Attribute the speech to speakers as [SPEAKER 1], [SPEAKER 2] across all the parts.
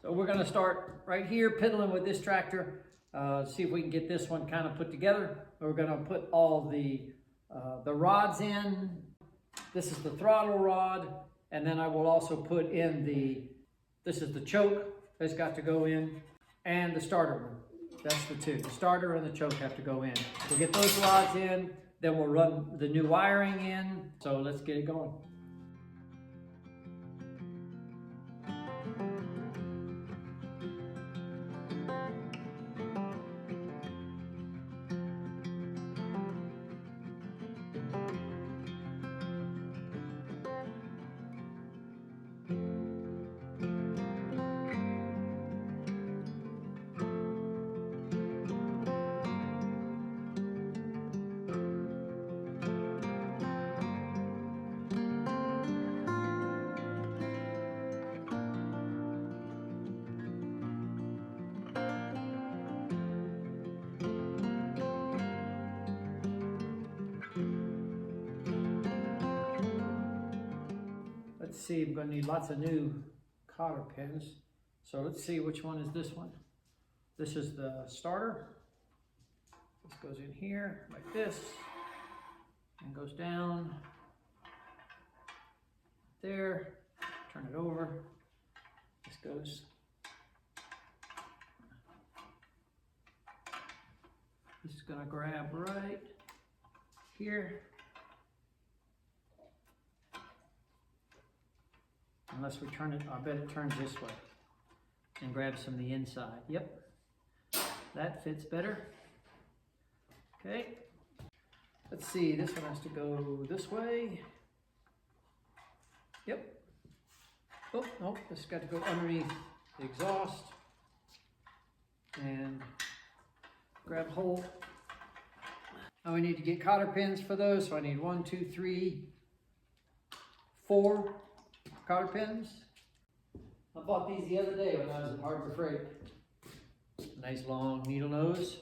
[SPEAKER 1] So we're gonna start right here piddling with this tractor, see if we can get this one kind of put together. We're gonna put all the rods in. This is the throttle rod, and then I will also put in this is the choke that's got to go in, and the starter one. That's the two. The starter and the choke have to go in. We'll get those rods in, then we'll run the new wiring in. So let's get it going. Let's see, I'm gonna need lots of new cotter pins. So let's see, which one is this one? This is the starter. This goes in here like this and goes down there. Turn it over. This goes. This is gonna grab right here. Unless we turn it, I bet it turns this way and grabs from the inside. Yep, that fits better. Okay, let's see, this one has to go this way. Yep. Oh, no, this has got to go underneath the exhaust and grab hold. Now we need to get cotter pins for those, so I need 1, 2, 3, 4 cotter pins. I bought these the other day when I was at Harbor Freight. Nice long needle nose.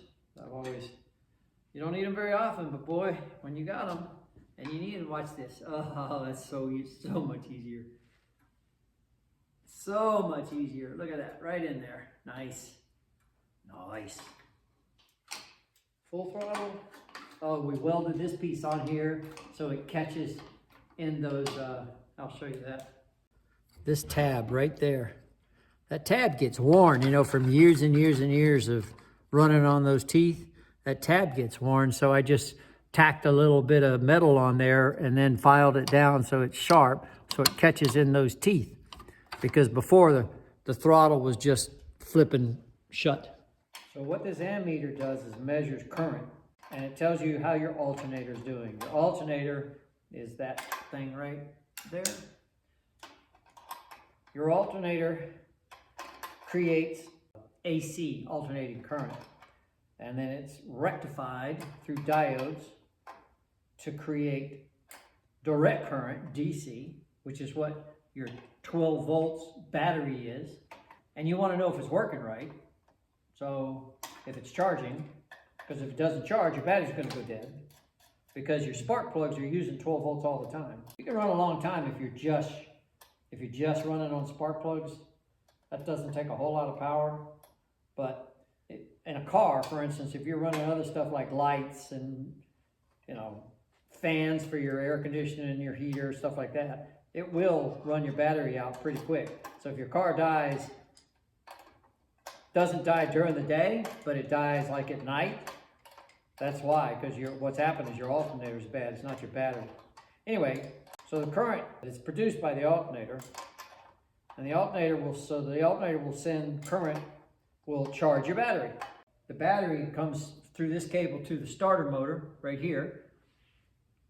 [SPEAKER 1] You don't need them very often, but boy, when you got them and you need them, watch this. Oh, that's so much easier. So much easier. Look at that, right in there. Nice. Nice. Full throttle. Oh, we welded this piece on here so it catches in those, I'll show you that. This tab right there, that tab gets worn, you know, from years and years and years of running on those teeth. That tab gets worn, so I just tacked a little bit of metal on there and then filed it down so it's sharp, so it catches in those teeth. Because before the throttle was just flipping shut. So what this ammeter does is measures current, and it tells you how your alternator is doing. Your alternator is that thing right there. Your alternator creates AC, alternating current, and then it's rectified through diodes to create direct current, DC, which is what your 12 volts battery is. And you want to know if it's working right. So if it's charging, because if it doesn't charge, your battery's going to go dead, because your spark plugs are using 12 volts all the time. You can run a long time if you're just running on spark plugs. That doesn't take a whole lot of power. But in a car, for instance, if you're running other stuff like lights and, you know, fans for your air conditioning and your heater, stuff like that, it will run your battery out pretty quick. So if your car doesn't die during the day, but it dies like at night, that's why, because what's happened is your alternator is bad. It's not your battery. Anyway, so the current is produced by the alternator, and the alternator will send current, will charge your battery. The battery comes through this cable to the starter motor right here,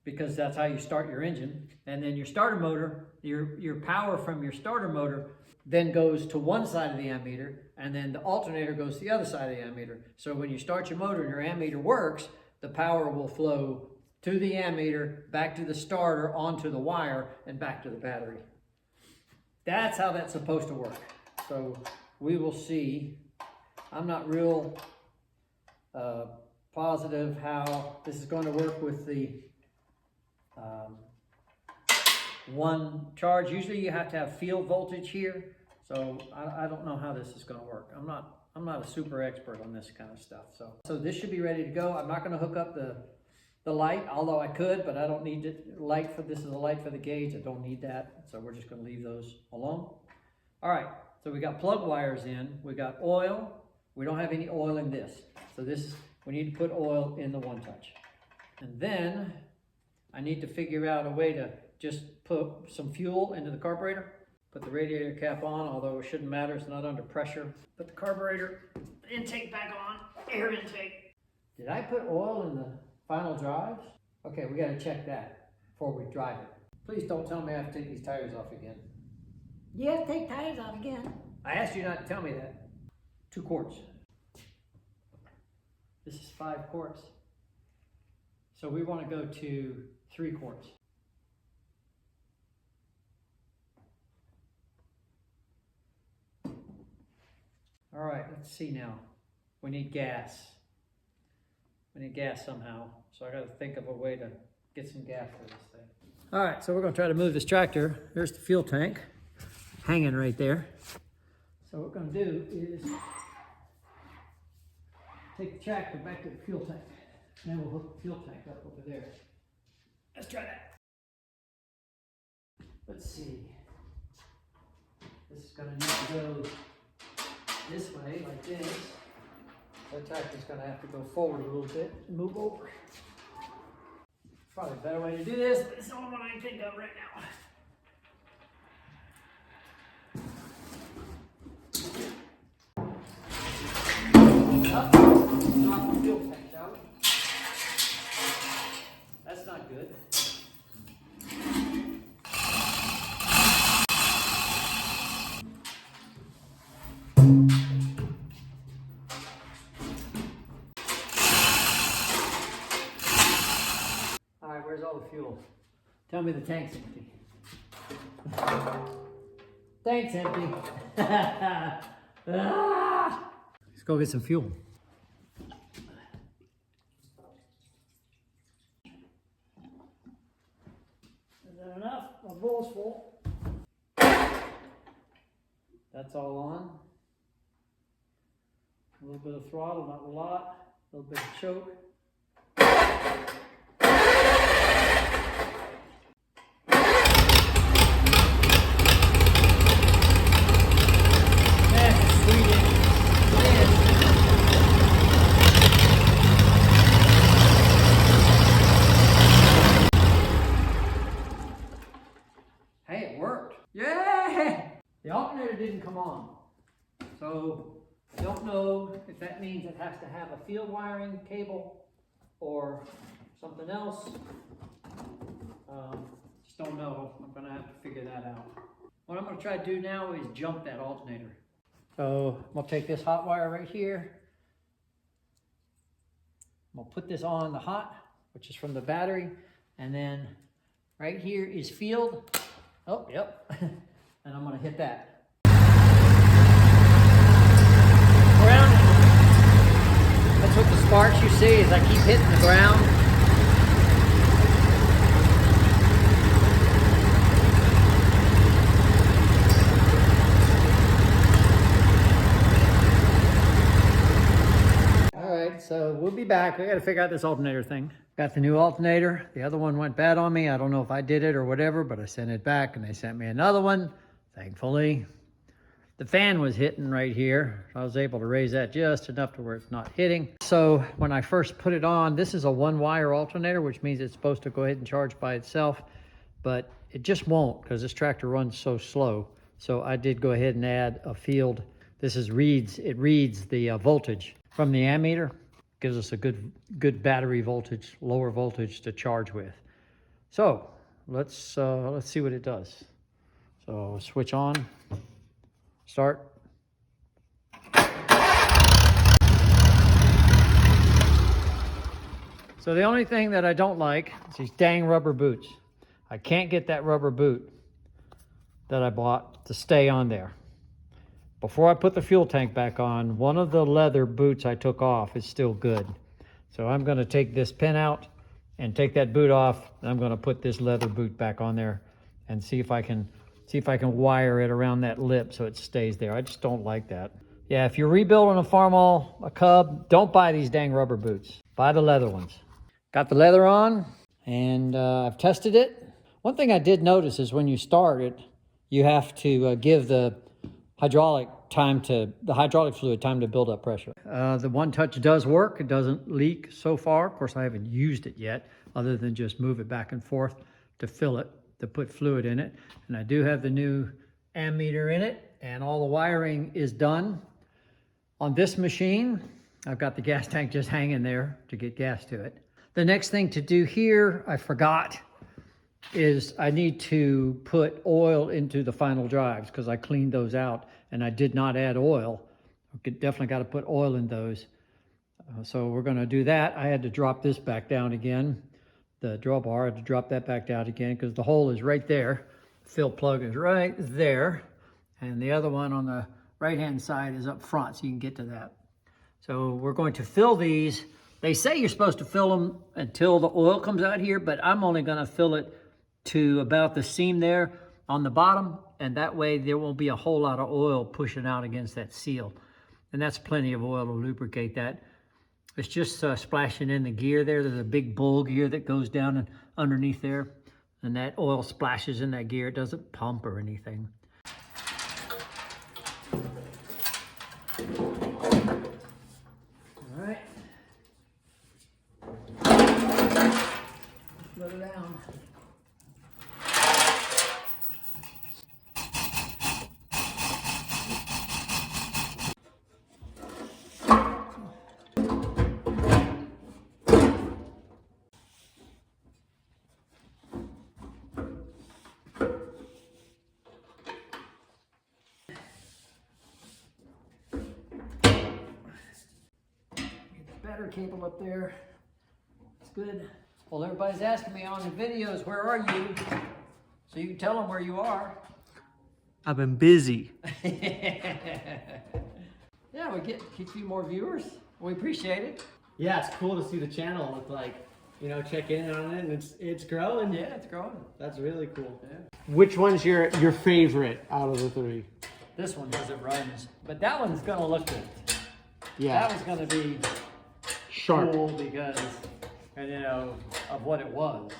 [SPEAKER 1] because that's how you start your engine. And then your starter motor, your power from your starter motor then goes to one side of the ammeter, and then the alternator goes to the other side of the ammeter. So when you start your motor and your ammeter works, the power will flow to the ammeter, back to the starter, onto the wire, and back to the battery. That's how that's supposed to work. So we will see. I'm not real positive how this is going to work with the one charge. Usually you have to have field voltage here. So I don't know how this is gonna work. I'm not a super expert on this kind of stuff. So this should be ready to go. I'm not gonna hook up the light, although I could, but I don't need this is a light for the gauge. I don't need that. So we're just gonna leave those alone. All right, so we got plug wires in. We got oil. We don't have any oil in this. So we need to put oil in the One Touch. And then I need to figure out a way to just put some fuel into the carburetor. Put the radiator cap on, although it shouldn't matter, it's not under pressure. Put the carburetor intake back on, air intake. Did I put oil in the final drives? Okay, we gotta check that before we drive it. Please don't tell me I have to take these tires off again.
[SPEAKER 2] You have to take tires off again.
[SPEAKER 1] I asked you not to tell me that. 2 quarts. This is 5 quarts. So we wanna go to 3 quarts. All right, let's see now. We need gas. We need gas somehow. So I gotta think of a way to get some gas for this thing. All right, so we're gonna try to move this tractor. Here's the fuel tank, hanging right there. So what we're gonna do is take the tractor back to the fuel tank. And then we'll hook the fuel tank up over there. Let's try that. Let's see. This is gonna need to go this way, like this. The tractor's gonna have to go forward a little bit and move over. Probably a better way to do this, but it's the only one I can think of right now. Up, drop the fuel tank, shall we? That's not good. Where's all the fuel? Tell me the tank's empty. Tank's empty. Let's go get some fuel. Is that enough? My bowl's full. That's all on. A little bit of throttle, not a lot. A little bit of choke. The alternator didn't come on, so I don't know if that means it has to have a field wiring cable or something else. Just don't know. I'm gonna have to figure that out. What I'm gonna try to do now is jump that alternator. So I'm gonna take this hot wire right here. I'm gonna put this on the hot, which is from the battery, and then right here is field. Oh, yep. And I'm gonna hit that. Ground. That's what the sparks you see is I keep hitting the ground. All right, so we'll be back. We gotta figure out this alternator thing. Got the new alternator. The other one went bad on me. I don't know if I did it or whatever, but I sent it back and they sent me another one. Thankfully, the fan was hitting right here. I was able to raise that just enough to where it's not hitting. So when I first put it on, this is a 1-wire alternator, which means it's supposed to go ahead and charge by itself, but it just won't because this tractor runs so slow. So I did go ahead and add a field. This is it reads the voltage from the ammeter, gives us a good battery voltage, lower voltage to charge with. So let's see what it does. So switch on, start. So the only thing that I don't like is these dang rubber boots. I can't get that rubber boot that I bought to stay on there. Before I put the fuel tank back on, one of the leather boots I took off is still good. So I'm gonna take this pin out and take that boot off, and I'm gonna put this leather boot back on there and see if I can See if I can wire it around that lip so it stays there. I just don't like that. Yeah, if you're rebuilding a Farmall, a Cub, don't buy these dang rubber boots. Buy the leather ones. Got the leather on, and I've tested it. One thing I did notice is when you start it, you have to give the hydraulic fluid time to build up pressure. The One Touch does work. It doesn't leak so far. Of course, I haven't used it yet, other than just move it back and forth to fill it, to put fluid in it. And I do have the new ammeter in it, and all the wiring is done. On this machine, I've got the gas tank just hanging there to get gas to it. The next thing to do here, I forgot, is I need to put oil into the final drives because I cleaned those out and I did not add oil. Definitely got to put oil in those. So we're going to do that. I had to drop this back down again. The drawbar, I had to drop that back down again because the hole is right there. The fill plug is right there. And the other one on the right-hand side is up front, so you can get to that. So we're going to fill these. They say you're supposed to fill them until the oil comes out here, but I'm only going to fill it to about the seam there on the bottom, and that way there won't be a whole lot of oil pushing out against that seal. And that's plenty of oil to lubricate that. It's just splashing in the gear there. There's a big bull gear that goes down and underneath there, and that oil splashes in that gear. It doesn't pump or anything. All right. Let it down. Battery cable up there. It's good. Well, everybody's asking me on the videos, where are you? So you can tell them where you are.
[SPEAKER 3] I've been busy.
[SPEAKER 1] Yeah, we get a few more viewers. We appreciate it.
[SPEAKER 3] Yeah, it's cool to see the channel with check in on it, and it's growing.
[SPEAKER 1] Yeah, it's growing.
[SPEAKER 3] That's really cool.
[SPEAKER 1] Yeah.
[SPEAKER 3] Which one's your favorite out of the three?
[SPEAKER 1] This one because it runs, but that one's gonna look good.
[SPEAKER 3] Yeah.
[SPEAKER 1] That one's gonna be
[SPEAKER 3] Sharp.
[SPEAKER 1] cool because, of what it was.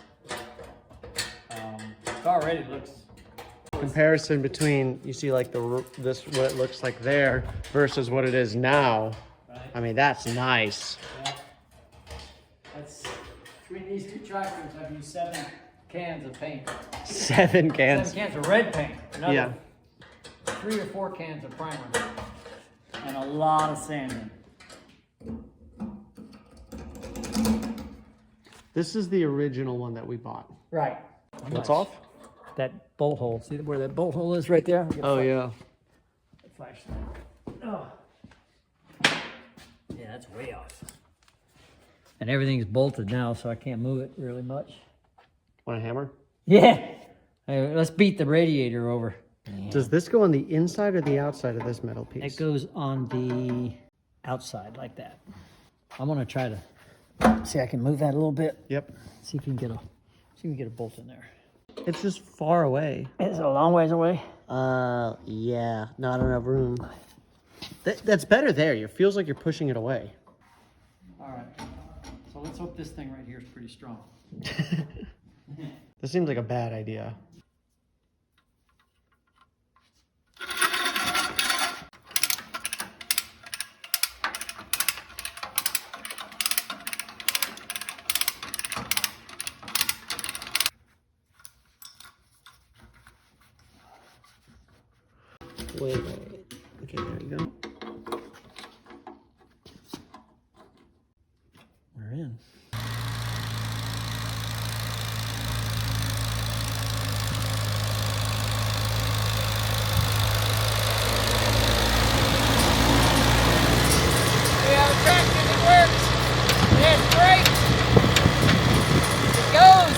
[SPEAKER 1] It already looks.
[SPEAKER 3] Comparison between what it looks like there versus what it is now.
[SPEAKER 1] Right.
[SPEAKER 3] I mean, that's nice.
[SPEAKER 1] Yeah. That's between these two tractors. I've used 7 cans of paint.
[SPEAKER 3] 7 cans.
[SPEAKER 1] 7 cans of red paint. Another
[SPEAKER 3] Yeah.
[SPEAKER 1] 3 or 4 cans of primer, and a lot of sanding.
[SPEAKER 3] This is the original one that we bought.
[SPEAKER 1] Right.
[SPEAKER 3] What's off?
[SPEAKER 1] That bolt hole. See where that bolt hole is right there?
[SPEAKER 3] Oh, yeah.
[SPEAKER 1] Flash that. Oh. Yeah, that's way off. And everything's bolted now, so I can't move it really much.
[SPEAKER 3] Want a hammer?
[SPEAKER 1] Yeah. Hey, let's beat the radiator over. Yeah.
[SPEAKER 3] Does this go on the inside or the outside of this metal piece?
[SPEAKER 1] It goes on the outside like that. I'm gonna try to see. I can move that a little bit.
[SPEAKER 3] Yep.
[SPEAKER 1] See if you can get a bolt in there.
[SPEAKER 3] It's just far away.
[SPEAKER 1] It's a long ways away.
[SPEAKER 3] Yeah, not enough room. That's better there. It feels like you're pushing it away.
[SPEAKER 1] All right. So let's hope this thing right here is pretty strong.
[SPEAKER 3] This seems like a bad idea. Wait. Okay, there you go.
[SPEAKER 1] We're in. We have a tractor that works. It has brakes. It goes.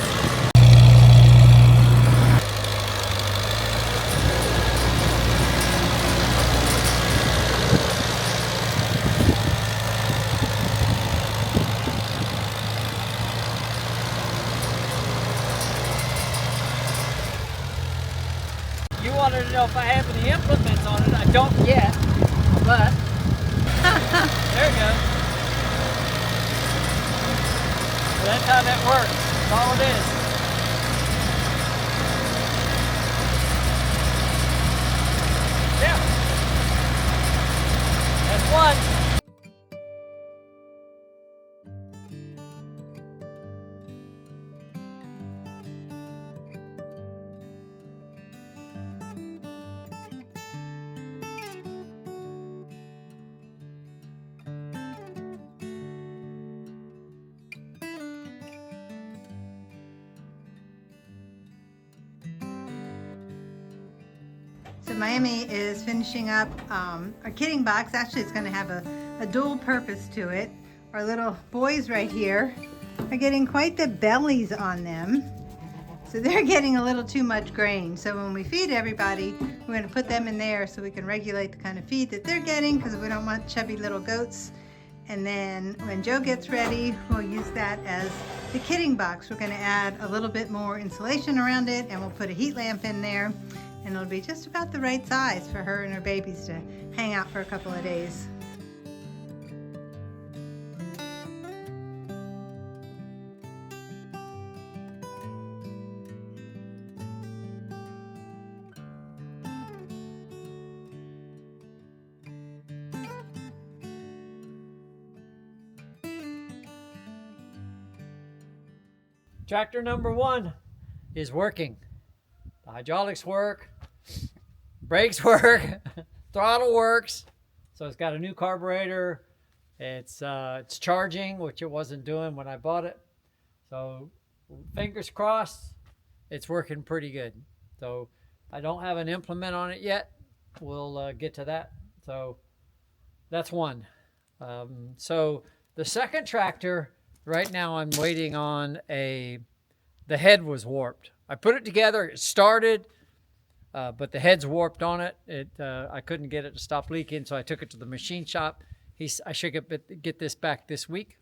[SPEAKER 1] know if I have any implements on it. I don't yet, but there you go. So that's how that works. That's all it is. Yeah. That's one.
[SPEAKER 4] So Miami is finishing up our kidding box. Actually, it's going to have a dual purpose to it. Our little boys right here are getting quite the bellies on them. So they're getting a little too much grain. So when we feed everybody, we're going to put them in there so we can regulate the kind of feed that they're getting, because we don't want chubby little goats. And then when Joe gets ready, we'll use that as the kidding box. We're going to add a little bit more insulation around it, and we'll put a heat lamp in there. And it'll be just about the right size for her and her babies to hang out for a couple of days.
[SPEAKER 1] Tractor number 1 is working. The hydraulics work, brakes work, throttle works. So it's got a new carburetor. It's charging, which it wasn't doing when I bought it. So fingers crossed, it's working pretty good. So I don't have an implement on it yet. We'll get to that. So that's one. So the second tractor, right now I'm waiting on the head was warped. I put it together, it started, but the head's warped on it. I couldn't get it to stop leaking, so I took it to the machine shop. I should get this back this week,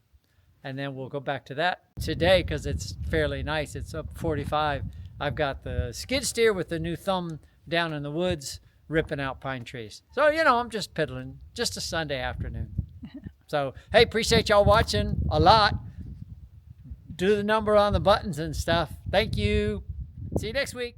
[SPEAKER 1] and then we'll go back to that. Today, because it's fairly nice, it's up 45. I've got the skid steer with the new thumb down in the woods, ripping out pine trees. So, you know, I'm just piddling, just a Sunday afternoon. So, hey, appreciate y'all watching a lot. Do the number on the buttons and stuff. Thank you. See you next week.